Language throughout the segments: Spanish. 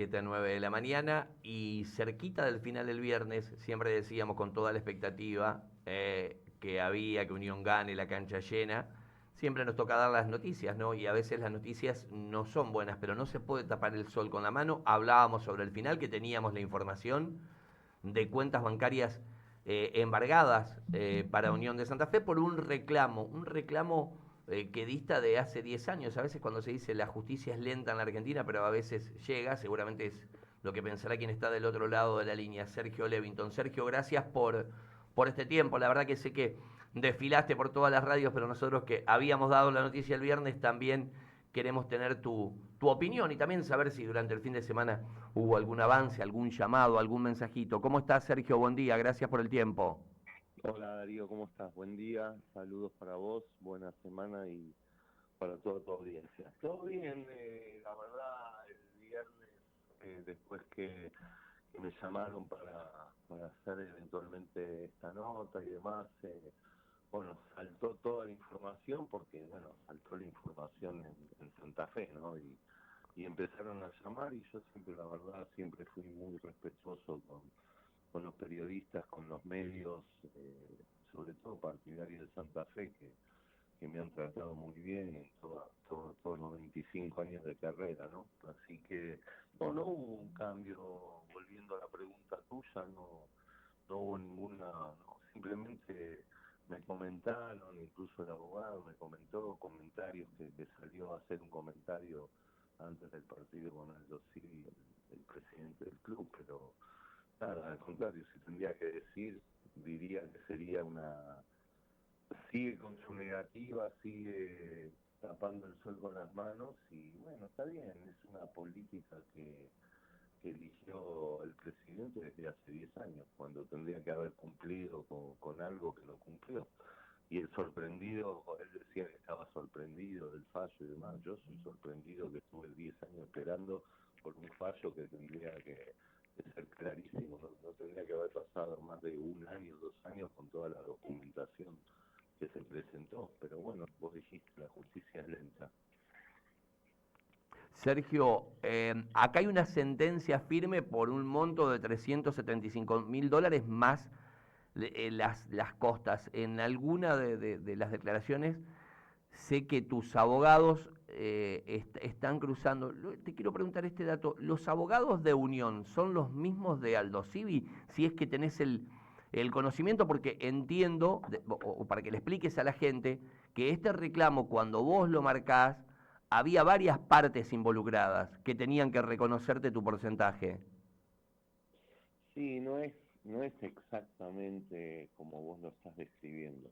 7 a 9 de la mañana y cerquita del final del viernes siempre decíamos con toda la expectativa que había, que Unión gane, la cancha llena. Siempre nos toca dar las noticias, ¿no? Y a veces las noticias no son buenas, pero no se puede tapar el sol con la mano. Hablábamos sobre el final, que teníamos la información de cuentas bancarias embargadas para Unión de Santa Fe por un reclamo que dista de hace 10 años. A veces cuando se dice la justicia es lenta en la Argentina, pero a veces llega, seguramente es lo que pensará quien está del otro lado de la línea, Sergio Levington. Sergio, gracias por este tiempo. La verdad que sé que desfilaste por todas las radios, pero nosotros que habíamos dado la noticia el viernes también queremos tener tu opinión y también saber si durante el fin de semana hubo algún avance, algún llamado, algún mensajito. ¿Cómo estás, Sergio? Buen día, gracias por el tiempo. Hola Darío, ¿cómo estás? Buen día, saludos para vos, buena semana y para toda tu audiencia. Todo bien, la verdad, el viernes, después que me llamaron para hacer eventualmente esta nota y demás, bueno, saltó toda la información porque, bueno, saltó la información en Santa Fe, ¿no? Y empezaron a llamar y yo siempre, la verdad, siempre fui muy respetuoso con los periodistas, con los medios, sobre todo partidarios de Santa Fe, que me han tratado muy bien en todos los 25 años de carrera, ¿no? Así que no hubo un cambio, volviendo a la pregunta tuya, no hubo ninguna, no, simplemente me comentaron, incluso el abogado me comentó comentarios que salió a hacer un comentario antes del partido con Aldo Civi, el presidente del club, pero nada, al contrario, si tendría que decir, diría que sería sigue con su negativa, sigue tapando el sol con las manos y bueno, está bien, es una política que eligió el presidente desde hace 10 años, cuando tendría que haber cumplido con algo que no cumplió. Y el sorprendido, él decía que estaba sorprendido del fallo y demás, yo soy sorprendido que estuve 10 años esperando por un fallo que tendría que ser clarísimo, no tendría que haber pasado más de un año, 2 años con toda la documentación que se presentó, pero bueno, vos dijiste, la justicia es lenta. Sergio, acá hay una sentencia firme por un monto de $375.000 más las costas. En alguna de las declaraciones sé que tus abogados están cruzando. Te quiero preguntar este dato. ¿Los abogados de Unión son los mismos de Aldo Civi? Si es que tenés el conocimiento, porque entiendo, o para que le expliques a la gente, que este reclamo, cuando vos lo marcás, había varias partes involucradas que tenían que reconocerte tu porcentaje. Sí, no es exactamente como vos lo estás describiendo.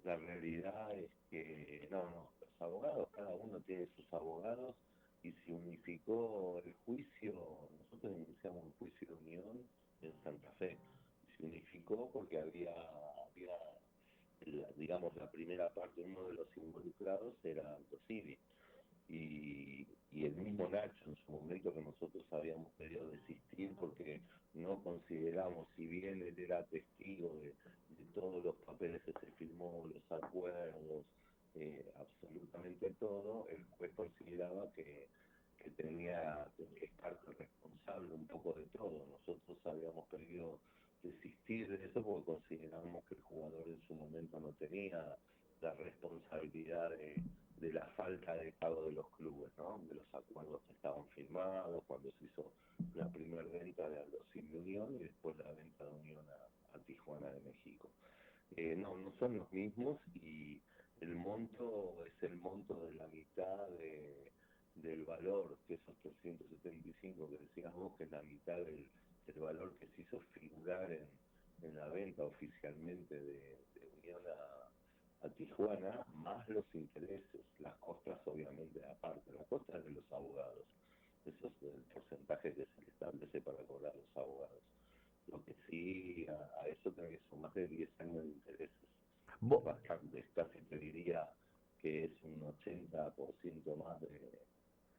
La realidad es que, no, los abogados, cada uno tiene sus abogados y se unificó el juicio, nosotros iniciamos un juicio de unión en Santa Fe, se unificó porque había digamos, la primera parte, uno de los involucrados era Aldo Civi, y el mismo Nacho en su momento que nosotros habíamos pedido desistir porque no consideramos, si bien él era testigo de todos los papeles que se firmó, los acuerdos, absolutamente todo, el juez consideraba que tenía que estar responsable un poco de todo. Nosotros habíamos pedido desistir de eso porque consideramos que el jugador en su momento no tenía la responsabilidad de la falta de pago de los clubes, ¿no? De los acuerdos que estaban firmados, cuando se hizo la primera venta de Aldo Civi Unión y después la venta de Unión a Tijuana de México. No son los mismos y el monto es el monto de la mitad del valor, que esos 375 que decías vos, que es la mitad del valor que se hizo figurar en la venta oficialmente de Unión a Tijuana, más los intereses, las costas obviamente aparte, las costas de los abogados, eso es el porcentaje que se le establece para cobrar los abogados. Lo que sí, a eso tenés son más de 10 años de intereses, es Vos, bastante, es casi te diría que es un 80% más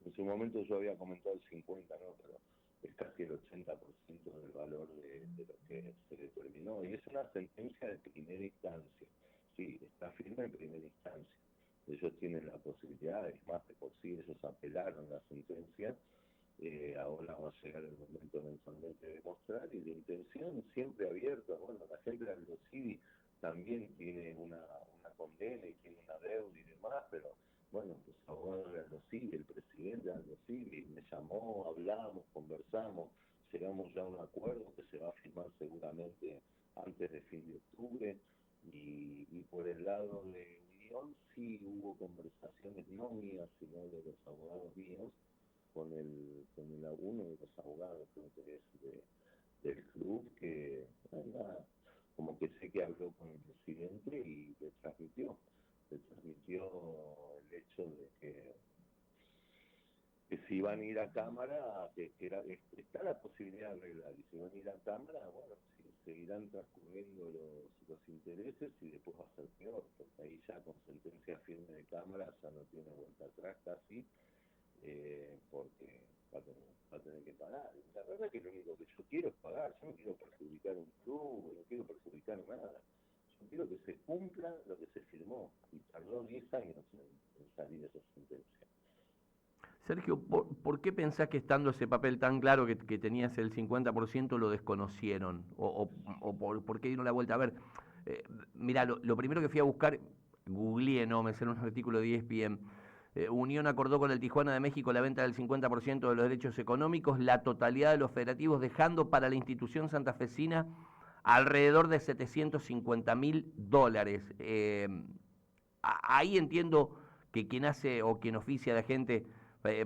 en su momento yo había comentado el 50, ¿no? Pero es casi el 80% del valor de lo que se determinó. Y es una sentencia de primera instancia. Sí, está firme en primera instancia. Ellos tienen la posibilidad, es más, de por sí ellos apelaron la sentencia ahora va a llegar el momento eventualmente de mostrar, y la intención siempre abierta. Bueno, la gente de Aldo Civi también tiene una condena y tiene una deuda y demás, pero bueno, los abogados de Aldo Civi, el presidente de Aldo Civi me llamó, hablamos, conversamos, llegamos ya a un acuerdo que se va a firmar seguramente antes de fin de octubre. Y por el lado de Unión sí hubo conversaciones, no mías, sino de los abogados míos, uno de los abogados, creo que es del club, que nada, como que sé que habló con el presidente y le transmitió el hecho de que si van a ir a cámara, está la posibilidad de arreglar, y si van a ir a cámara, bueno, seguirán transcurriendo los intereses y después va a ser peor, porque ahí ya con sentencia firme de cámara ya no tiene vuelta atrás casi, porque va a tener que pagar. La verdad es que lo único que yo quiero es pagar, yo no quiero perjudicar un club, no quiero perjudicar nada. Yo quiero que se cumpla lo que se firmó, y tardó 10 años en salir esa sentencia. Sergio, ¿por qué pensás que estando ese papel tan claro que tenías el 50% lo desconocieron? ¿O por qué dieron la vuelta? A ver, eh, mirá, lo primero que fui a buscar, googleé, ¿no? Me salió un artículo de ESPN. Unión acordó con el Tijuana de México la venta del 50% de los derechos económicos, la totalidad de los federativos, dejando para la institución santafesina alrededor de $750.000. Ahí entiendo que quien hace o quien oficia a la gente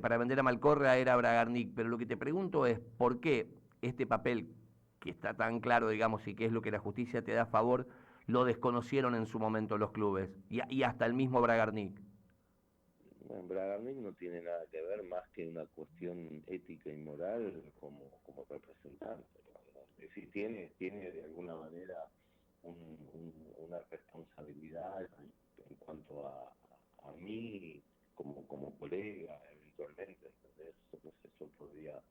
para vender a Malcorra era Bragarnik, pero lo que te pregunto es, ¿por qué este papel, que está tan claro, digamos, y que es lo que la justicia te da a favor, lo desconocieron en su momento los clubes y hasta el mismo Bragarnik? Bueno, Bragarnik no tiene nada que ver más que una cuestión ética y moral como representante, ¿no? Es decir, tiene de alguna manera una responsabilidad en cuanto a mí como colega, eventualmente, ¿entendés? Entonces yo podría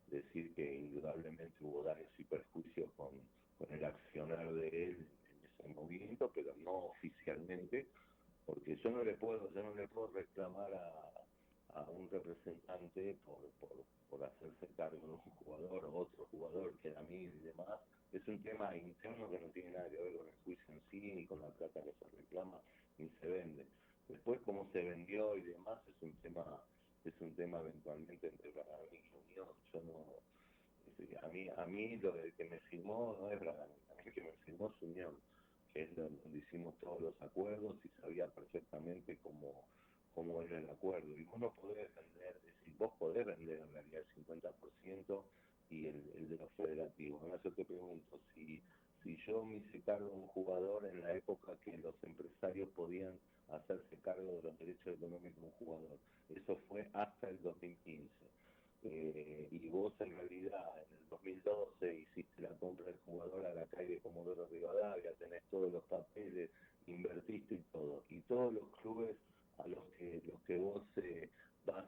decir que indudablemente hubo daños y perjuicios con el accionar de él en ese movimiento, pero no oficialmente, porque yo no le puedo reclamar a un representante por hacerse cargo de un jugador o otro jugador que era mío y demás. Es un tema interno que no tiene nada que ver con el juicio en sí, ni con la plata que se reclama, ni se vende. Después, cómo se vendió y demás, es un tema eventualmente entre Bragarnik y Unión. Yo no, a mí lo que me firmó no es Bragarnik, a mí el que me firmó es Unión, que es donde hicimos todos los acuerdos y sabía perfectamente cómo era el acuerdo. Y vos no podés vender, es decir, vos podés vender en realidad el 50% y el de los federativos. Ahora yo te pregunto, si yo me hice cargo de un jugador en la época que los empresarios podían hacerse cargo de los derechos económicos de un jugador, eso fue hasta el 2015. Y vos en realidad en el 2012 hiciste la compra del jugador a la calle Comodoro Rivadavia, tenés todos los papeles, invertiste y todos los clubes a los que vos vas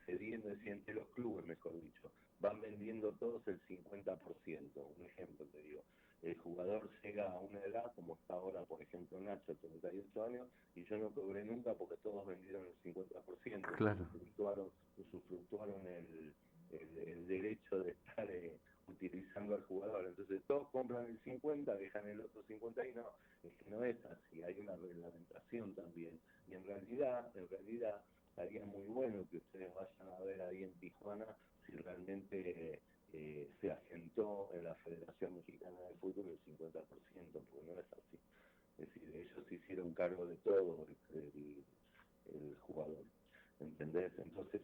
cediendo, entre los clubes, mejor dicho, van vendiendo todos el 50%. Un ejemplo te digo, el jugador llega a una edad, como está ahora, por ejemplo, Nacho, 38 años, y yo no cobré nunca porque todos vendieron el 50%, Claro. usufructuaron el derecho de estar utilizando al jugador. Entonces todos compran el 50, dejan el otro 50 y no, es que no es así, hay una reglamentación también. Y en realidad estaría muy bueno que ustedes vayan a ver ahí en Tijuana si realmente se asentó en la Federación Mexicana de Fútbol el 50%, porque no es así. Es decir, ellos se hicieron cargo de todo el jugador, ¿entendés? Entonces,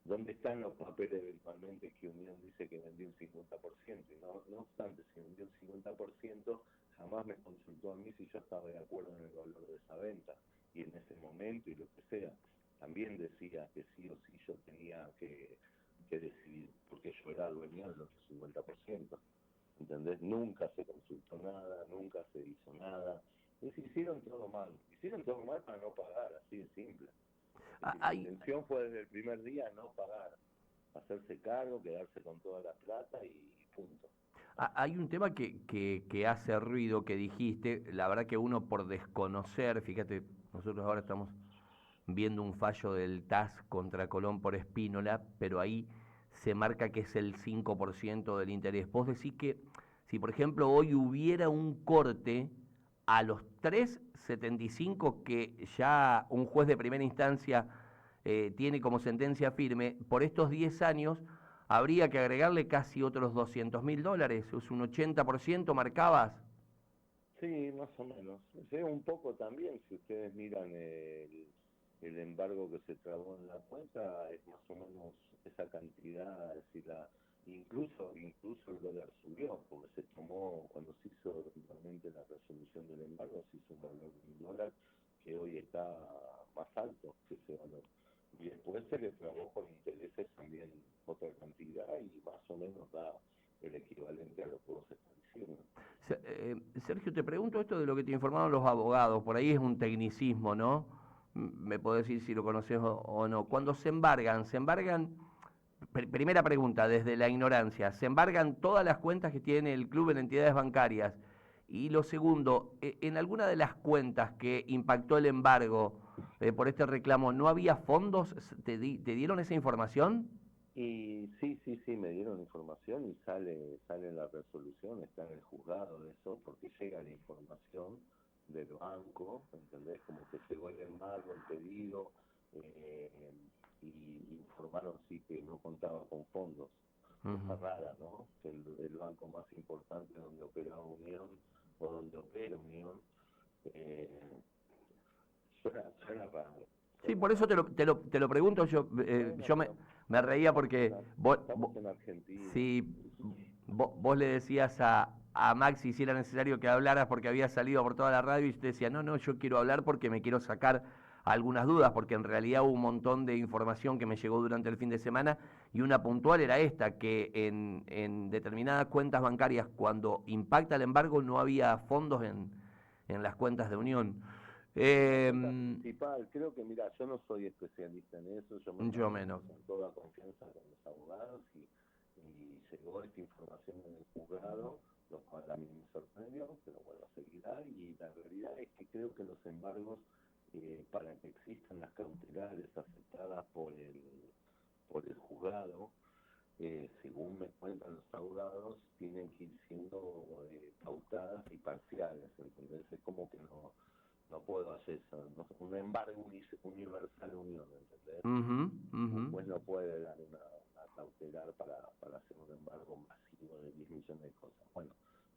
¿dónde están los papeles eventualmente que Unión dice que vendió un 50%? No obstante, si vendió el 50%, jamás me consultó a mí si yo estaba de acuerdo en el valor de esa venta. Y en ese momento, y lo que sea, también decía que sí o sí yo tenía que decidir, porque yo era dueño del otro 50%. ¿Entendés? Nunca se consultó nada, nunca se hizo nada. Hicieron todo mal para no pagar, así de simple. Es decir, la Hay, intención fue desde el primer día no pagar, hacerse cargo, quedarse con toda la plata y punto. hay un tema que hace ruido, que dijiste, la verdad que uno por desconocer, fíjate, nosotros ahora estamos viendo un fallo del TAS contra Colón por Espínola, pero ahí se marca que es el 5% del interés. Vos decís que si, por ejemplo, hoy hubiera un corte a los 3,75 que ya un juez de primera instancia tiene como sentencia firme, por estos 10 años habría que agregarle casi otros $200.000. Es un 80%, marcabas. Sí, más o menos. Sí, un poco también, si ustedes miran el embargo que se trabó en la cuenta, es más o menos esa cantidad, es decir, incluso el dólar subió, porque se tomó, cuando se hizo realmente la resolución del embargo, se hizo un valor de $1 que hoy está más alto que ese valor. Y después se le trabó con intereses también otra cantidad y más o menos da el equivalente a lo que vos estás diciendo. Sergio, te pregunto esto de lo que te informaron los abogados, por ahí es un tecnicismo, ¿no? Me podés decir si lo conoces o no. Cuando se embargan, primera pregunta, desde la ignorancia, ¿se embargan todas las cuentas que tiene el club en entidades bancarias? Y lo segundo, ¿en alguna de las cuentas que impactó el embargo por este reclamo, no había fondos? ¿Te dieron esa información? Y sí, me dieron información y sale en la resolución, está en el juzgado de eso, porque llega la información del banco, ¿entendés? Como que llegó el embargo, el pedido, eh, y informaron sí que no contaba con fondos. Cosa rara, ¿no? Que el banco más importante donde opera Unión, o donde opera Unión, eh, suena raro. Sí, por eso te lo pregunto, Bueno, yo pero me reía porque estamos en Argentina. si vos le decías a Maxi si era necesario que hablaras porque había salido por toda la radio y usted decía, no, no, yo quiero hablar porque me quiero sacar algunas dudas, porque en realidad hubo un montón de información que me llegó durante el fin de semana y una puntual era esta, que en determinadas cuentas bancarias cuando impacta el embargo no había fondos en las cuentas de Unión. La cuenta principal, creo que, mira, yo no soy especialista en eso, yo me Yo manejo menos. con toda confianza con los abogados y llegó esta información en el juzgado, lo cual a mí me sorprendió, pero bueno, seguirá, y la realidad es que creo que los embargos, para que existan las cautelares aceptadas por el juzgado, según me cuentan los abogados, tienen que ir siendo pautadas y parciales, ¿entendés? Es como que no puedo hacer eso, no, un embargo universal Unión, ¿entendés? Un juez no puede dar una cautelar para hacer un embargo masivo de 10 millones de cosas. Bueno,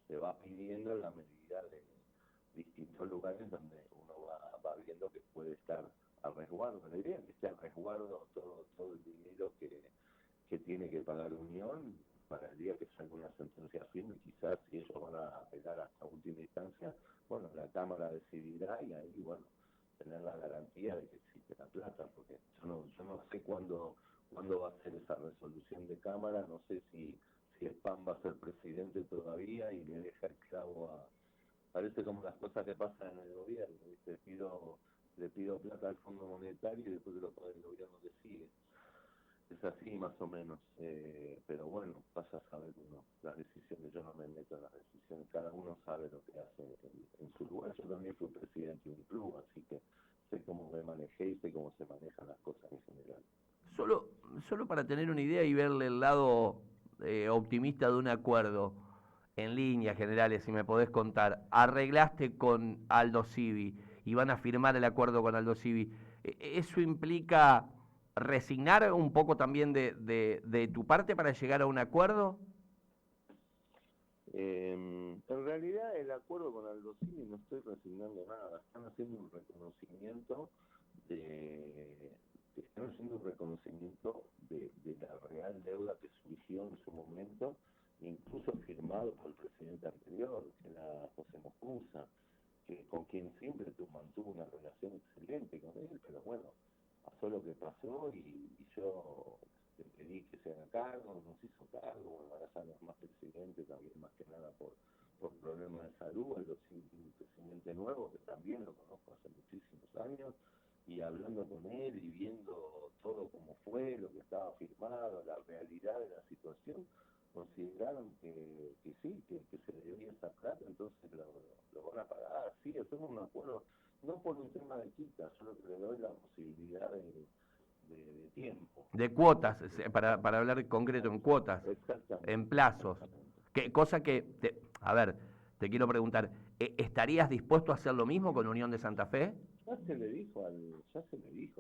se va pidiendo en la medida de distintos lugares donde uno va viendo que puede estar a resguardo. La idea es que esté a resguardo todo el dinero que tiene que pagar Unión para el día que salga una sentencia firme. Quizás si ellos van a apelar hasta última instancia, bueno, la Cámara decidirá y ahí, bueno, tener la garantía de que existe la plata, porque yo no sé cuándo va a ser esa resolución de Cámara, no sé si Spam va a ser presidente todavía y le deja el clavo parece como las cosas que pasan en el gobierno, ¿viste? Le pido plata al Fondo Monetario y después el gobierno que sigue. Es así más o menos, pero bueno, pasa a saber uno las decisiones, yo no me meto en las decisiones, cada uno sabe lo que hace en su lugar. Yo también fui presidente de un club, así que sé cómo me manejé y sé cómo se manejan las cosas en general. Solo para tener una idea y verle el lado optimista de un acuerdo, en líneas generales, si me podés contar, arreglaste con Aldo Civi y van a firmar el acuerdo con Aldo Civi, ¿eso implica resignar un poco también de tu parte para llegar a un acuerdo? En realidad el acuerdo con Aldo Civi no estoy resignando nada, están haciendo un reconocimiento de la real deuda que surgió en su momento, incluso firmado por el presidente anterior, que era José Mocusa, con quien siempre mantuvo una relación excelente con él, pero bueno, pasó lo que pasó y yo le pedí que se haga cargo, no se hizo cargo, bueno, ahora ya no es más presidente, también más que nada por problemas de salud. Él un presidente nuevo que también lo conozco hace muchísimos años, y hablando con él y viendo todo como fue, lo que estaba firmado, la realidad de la situación, consideraron que sí, que se le debía esa plata, entonces lo van a pagar. Sí, hacemos un acuerdo, no por un tema de quita, solo que le doy la posibilidad de tiempo. de cuotas, para hablar en concreto, en cuotas, Exactamente. en plazos. Cosa que, a ver, te quiero preguntar, ¿estarías dispuesto a hacer lo mismo con Unión de Santa Fe? Ya se le dijo,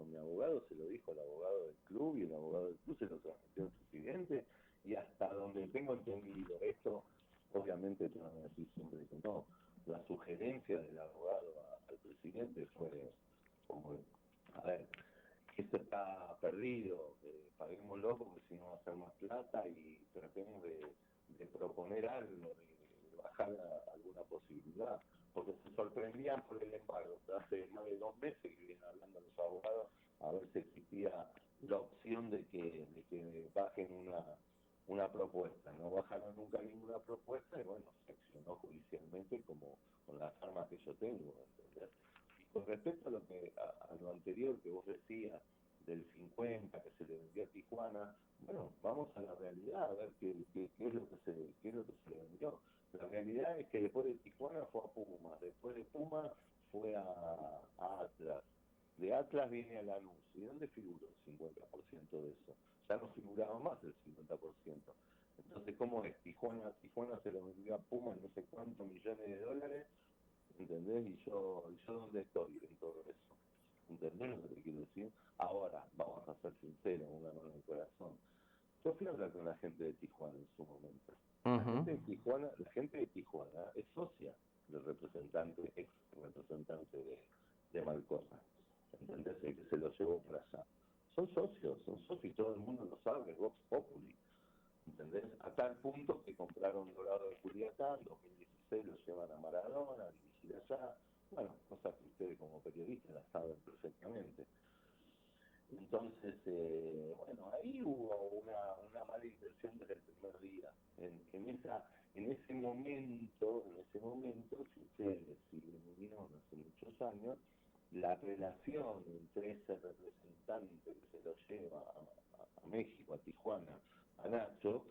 mi abogado se lo dijo al abogado del club y el abogado del club se lo transmitió al presidente y hasta donde tengo entendido esto, obviamente te van a decir siempre que no. La sugerencia del abogado al presidente fue como, a ver, esto está perdido, paguémoslo porque si no va a ser más plata y tratemos de proponer algo, de bajar alguna posibilidad, porque se sorprendían por el embargo. Hace más de 2 meses que vienen hablando los abogados a ver si existía la opción de que bajen una propuesta. No bajaron nunca ninguna propuesta y bueno, se accionó judicialmente como con las armas que yo tengo, ¿entendés? Con respecto a lo anterior que vos decías, del 50 que se le vendió a Tijuana, bueno, vamos a la realidad, a ver qué es lo que se le vendió. La realidad es que después de Tijuana fue a Puma, después de Puma fue a Atlas, de Atlas viene a Lanús. ¿Y dónde figuró el 50% de eso? Ya no figuraba más el 50%. Entonces, ¿cómo es? Tijuana se lo vendió a Puma en no sé cuántos millones de dólares, ¿entendés? ¿Y yo dónde estoy en todo eso? ¿Entendés lo que te quiero decir? Ahora, vamos a ser sinceros, una mano en el corazón. Yo fui a hablar con la gente de Tijuana en su momento. La gente de Tijuana es socia del representante, ex representante de Malcorra. ¿Entendés? El que se lo llevó para allá. Son socios, y todo el mundo lo sabe, Vox Populi. ¿Entendés? A tal punto que compraron Dorado de Culiacán, en 2016 lo llevan a Maradona, a dirigir allá. Bueno, cosas que ustedes como periodistas las saben perfectamente. Entonces, bueno, ahí hubo una mala intención desde el primer día. En ese momento, si ustedes siguen Unión hace muchos años, la relación entre ese representante que se lo lleva a México, a Tijuana, a Nacho,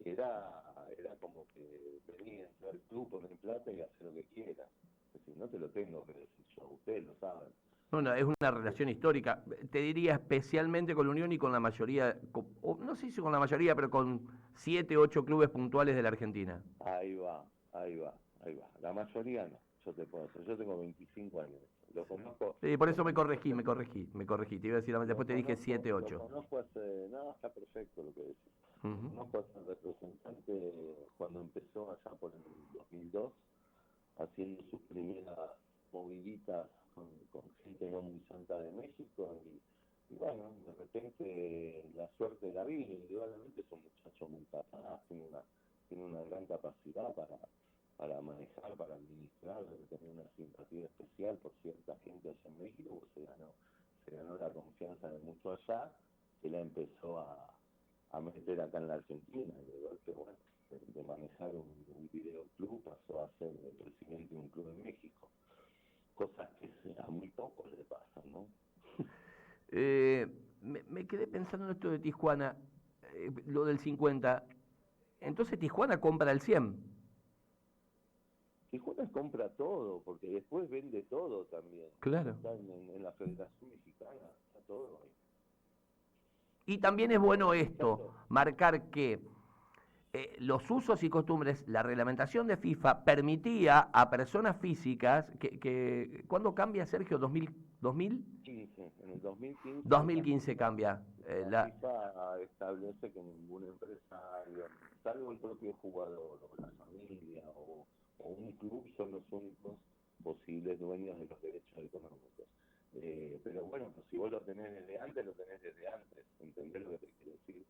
era como que venía a al club, poner plata y hacer lo que quiera. Es decir, no te lo tengo que decir yo, ustedes lo saben. Bueno, es una relación histórica, te diría especialmente con la Unión y con la mayoría, no sé si con la mayoría, pero con 7, 8 clubes puntuales de la Argentina. Ahí va, ahí va, ahí va. La mayoría no, yo te puedo decir, yo tengo 25 años, lo conozco, Sí, por eso me corregí, te iba a decir, después te dije 7, lo 8. conozco hace, no, está perfecto lo que decís. Lo conozco hace un representante cuando empezó allá por el 2002, haciendo sus primeras moviditas con gente no muy santa de México y bueno, de repente la suerte de la vida, indudablemente es un muchacho muy capaz, tiene una gran capacidad para manejar, para administrar, debe tener una simpatía especial por cierta gente allá en México, pues se ganó la confianza de mucho allá, que la empezó a meter acá en la Argentina, y de golpe, bueno, de manejar un videoclub pasó a ser el presidente de un club en México, cosas que a muy pocos le pasan, ¿no? Me quedé pensando en esto de Tijuana, lo del 50. Entonces Tijuana compra el 100. Tijuana compra todo, porque después vende todo también. Claro. Está en la Federación Mexicana, está todo ahí. Y también es bueno esto, marcar que los usos y costumbres, la reglamentación de FIFA permitía a personas físicas ¿cuándo cambia, Sergio? ¿2000? 15, en el 2015 2015 cambia. la FIFA establece que ningún empresario, salvo el propio jugador o la familia o un club, son los únicos posibles dueños de los derechos económicos. Pero bueno, pues si vos lo tenés desde antes, lo tenés desde antes, ¿entendés lo que te quiero decir?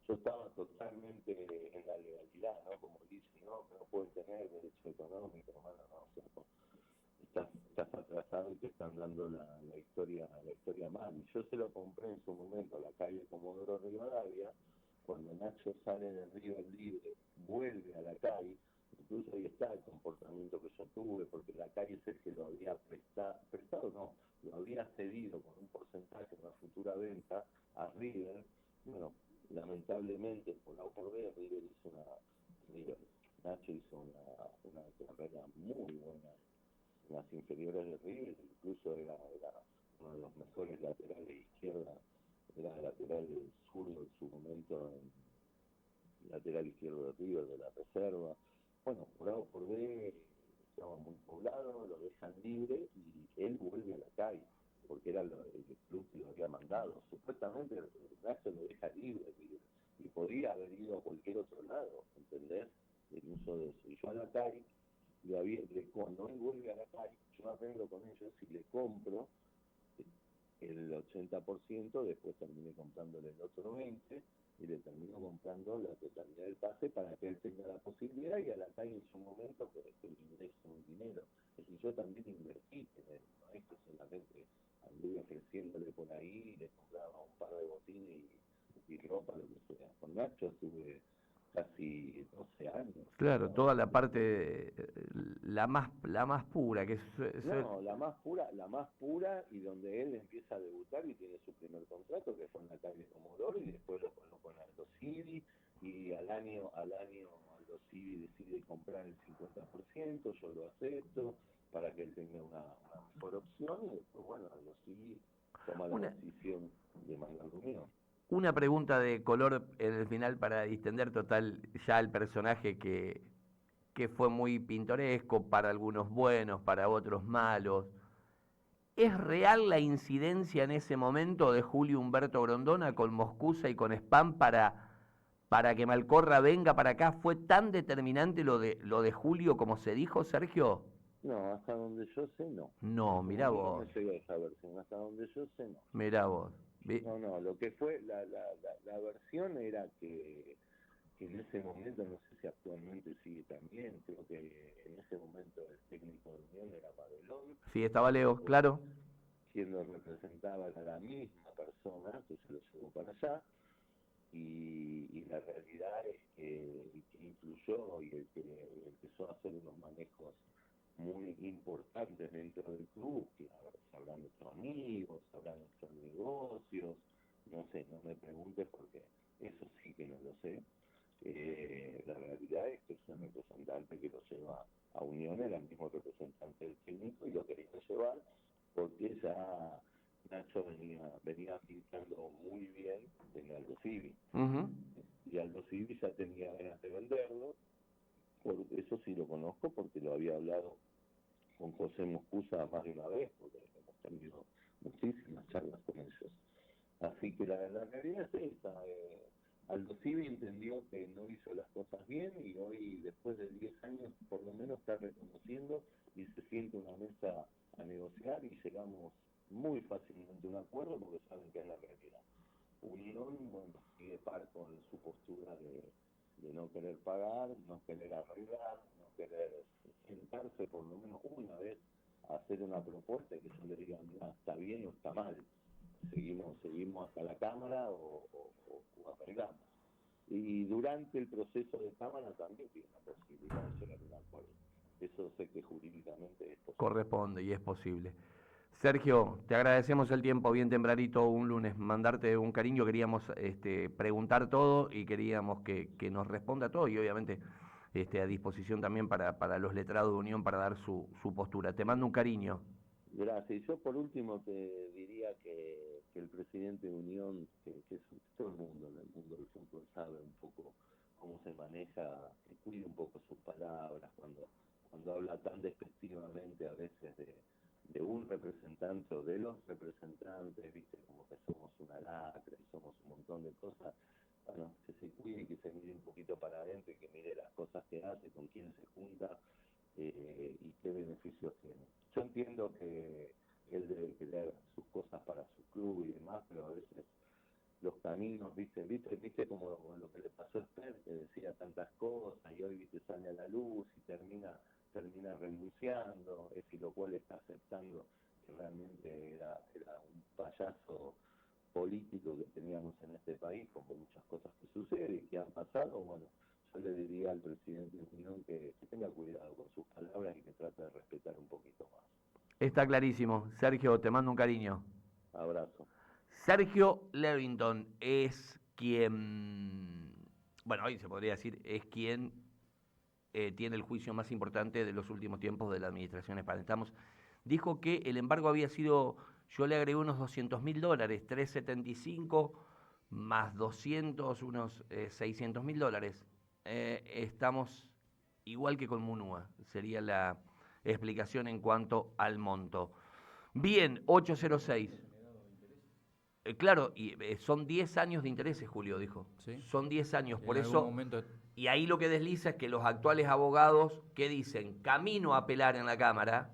Yo estaba totalmente en la legalidad, ¿no? Como dicen, no pueden tener derecho económico, hermano, no, o sea, estás atrasado y te están dando la historia mal. Y yo se lo compré en su momento a la calle Comodoro Rivadavia, cuando Nacho sale de River Libre, vuelve a la calle, incluso ahí está el comportamiento que yo tuve, porque la calle es el que lo había prestado no, lo había cedido con un porcentaje en una futura venta a River. Bueno, lamentablemente, por A o por B, Nacho hizo una carrera muy buena en las inferiores de River, incluso era uno de los mejores laterales de izquierda, era lateral zurdo en su momento en lateral izquierdo de River de la reserva. Bueno, por A o por B estaba muy poblado, lo dejan libre y él vuelve a la calle, porque era el club que lo había mandado. Supuestamente Nacho lo deja libre y podría haber ido a cualquier otro lado, ¿entendés? El uso de eso. Y yo a la calle, cuando él vuelve a la calle, yo arreglo con ellos y le compro el 80%, después terminé comprándole el otro 20% y le termino comprando la totalidad del pase para que él tenga la posibilidad y a la calle en su momento que le ingrese un dinero. Es decir, yo también invertí en él, no es que solamente anduve ofreciéndole por ahí y le compraba un par de botines y ropa, lo que sea. Con Nacho estuve casi 12 años. Claro, toda la parte, la más pura, que es No, la más pura y donde él empieza a debutar y tiene su primer contrato, que fue en la calle Comodoro, y después lo colocó en Aldo Civi, y al año Aldo Civi decide comprar el 50%, yo lo acepto, para que él tenga una mejor opción, y después, bueno, Aldo Civi toma la decisión de mandar unión. Una pregunta de color en el final para distender total ya el personaje que fue muy pintoresco, para algunos buenos, para otros malos. ¿Es real la incidencia en ese momento de Julio Humberto Grondona con Moscusa y con Spam para que Malcorra venga para acá? ¿Fue tan determinante lo de Julio como se dijo, Sergio? No, hasta donde yo sé, no. No, mirá vos. No me llega esa versión, hasta donde yo sé, no. Mirá vos. No, lo que fue, la versión era que en ese momento, no sé si actualmente sigue también, creo que en ese momento el técnico de Unión era Madelón. Sí, estaba Leo, claro. Quien lo representaba era la misma persona que se lo llevó para allá, y la realidad es que el que influyó y el que empezó a hacer unos manejos muy importantes dentro del club, que sabrán nuestros amigos, sabrán nuestros negocios, no sé, no me preguntes porque eso sí que no lo sé. La realidad es que es un representante que lo lleva a Unión, era el mismo representante del técnico y lo quería llevar porque ya Nacho venía pintando muy bien en Aldo Civi. Y Aldo Civi ya tenía ganas de venderlo, por eso sí lo conozco porque lo había hablado con José Moscusa más de una vez, porque hemos tenido muchísimas charlas con ellos. Así que la realidad es esta. Aldo Civi entendió que no hizo las cosas bien y hoy, después de 10 años, por lo menos está reconociendo y se siente una mesa a negociar y llegamos muy fácilmente a un acuerdo porque saben que es la realidad. Unión, bueno, sigue par con su postura de no querer pagar, no querer arreglar, no querer sentarse por lo menos una vez a hacer una propuesta y que yo le diga, mira, está bien o está mal, seguimos hasta la Cámara o arreglamos. Y durante el proceso de Cámara también tiene la posibilidad de llegar a un acuerdo. Eso sé que jurídicamente es posible. Corresponde y es posible. Sergio, te agradecemos el tiempo bien tempranito un lunes, mandarte un cariño, queríamos preguntar todo y queríamos que nos responda todo y obviamente a disposición también para los letrados de Unión para dar su postura. Te mando un cariño. Gracias. Y yo por último te diría que el presidente de Unión, que es todo el mundo en el mundo del fútbol sabe un poco cómo se maneja, que cuide un poco sus palabras cuando habla tan despectivamente a veces de un representante o de los representantes, viste, como que somos una lacra y somos un montón de cosas. Bueno, que se cuide y que se mire un poquito para adentro y que mire las cosas que hace, con quién se junta y qué beneficios tiene. Yo entiendo que él debe querer sus cosas para su club y demás, pero a veces los caminos, viste como lo que le pasó a Esper, que decía tantas cosas y hoy viste sale a la luz y termina renunciando, y lo cual está aceptando que realmente era un payaso político que teníamos en este país, con muchas cosas que suceden y que han pasado. Bueno, yo le diría al presidente de Unión que tenga cuidado con sus palabras y que trate de respetar un poquito más. Está clarísimo. Sergio, te mando un cariño. Abrazo. Sergio Levington es quien, bueno, hoy se podría decir, es quien tiene el juicio más importante de los últimos tiempos de la administración española. Dijo que el embargo había sido, yo le agregué unos $200.000, 375 más 200, unos $600.000. Estamos igual que con Munúa, sería la explicación en cuanto al monto. Bien, 806. Claro, y son 10 años de intereses, Julio dijo. ¿Sí? Son 10 años, por En eso... algún momento... Y ahí lo que desliza es que los actuales abogados, ¿qué dicen? Camino a apelar en la Cámara,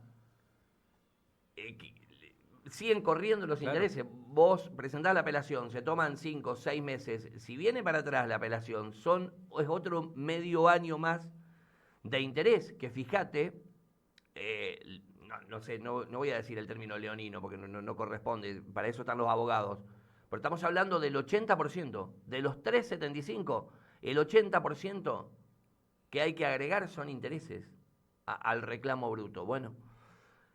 siguen corriendo los intereses. Vos presentás la apelación, se toman 5 o 6 meses. Si viene para atrás la apelación, es otro medio año más de interés, que fíjate, no sé, no voy a decir el término leonino porque no corresponde, para eso están los abogados, pero estamos hablando del 80%, de los 375, el 80% que hay que agregar son intereses al reclamo bruto. Bueno,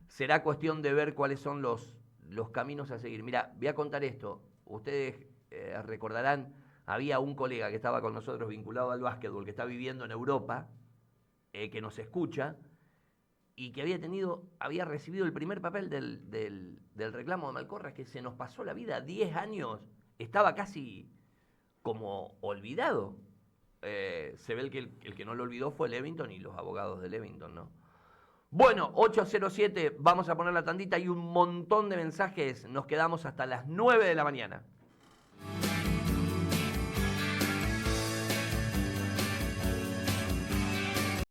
será cuestión de ver cuáles son los caminos a seguir. Mira, voy a contar esto. Ustedes recordarán, había un colega que estaba con nosotros vinculado al básquetbol, que está viviendo en Europa, que nos escucha, y que había recibido el primer papel del reclamo de Malcorra, que se nos pasó la vida, 10 años, estaba casi como olvidado. Se ve que el que no lo olvidó fue Levington y los abogados de Levington, ¿no? Bueno, 807, vamos a poner la tandita, hay un montón de mensajes, nos quedamos hasta las 9 de la mañana.